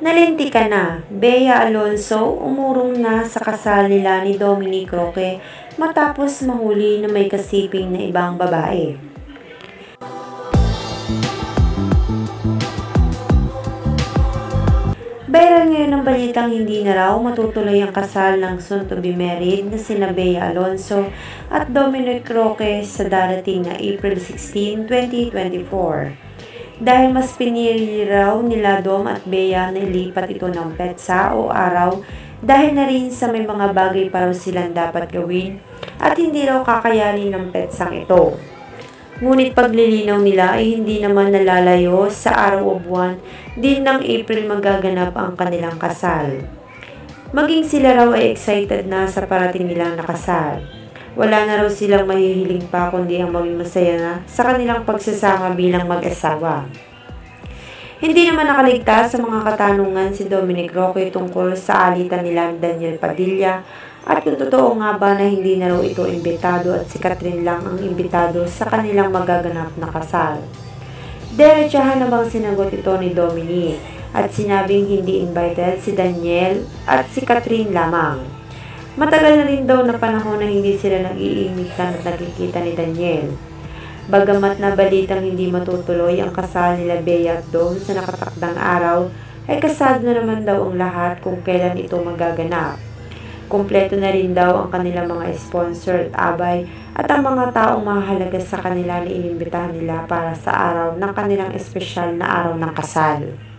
Nalinti ka na, Bea Alonso umurong na sa kasal nila ni Dominic Roque matapos mahuli na may kasiping na ibang babae. Viral ngayon ang balitang hindi na raw matutuloy ang kasal ng soon-to-be married na sina Bea Alonso at Dominic Roque sa darating na April 16, 2024. Dahil mas pinili raw nila Dom at Bea na ilipat ito ng petsa o araw dahil na rin sa may mga bagay pa raw silang dapat gawin at hindi raw kakayanin ng petsang ito. Ngunit paglilinaw nila ay hindi naman nalalayo sa araw o buwan din ng April magaganap ang kanilang kasal. Maging sila raw ay excited na sa parating nilang nakasal. Wala na raw silang mahihiling pa kundi ang maging masaya na sa kanilang pagsasama bilang mag-asawa. Hindi naman nakaligtas sa mga katanungan si Dominic Roque tungkol sa alitan nila Daniel Padilla at kung totoo nga ba na hindi na raw ito imbitado at si Catherine lang ang imbitado sa kanilang magaganap na kasal. Diretsahan na bang sinagot ito ni Dominic at sinabing hindi invited si Daniel at si Catherine lamang. Matagal na rin daw na panahon na hindi sila nag-iinitan at nakikita ni Daniel. Bagamat na balitang hindi matutuloy ang kasal nila Bea at Dom sa nakatakdang araw, ay kasado na naman daw ang lahat kung kailan ito magaganap. Kumpleto na rin daw ang kanilang mga sponsor at abay at ang mga taong mahalaga sa kanila na inimbitahan nila para sa araw ng kanilang espesyal na araw ng kasal.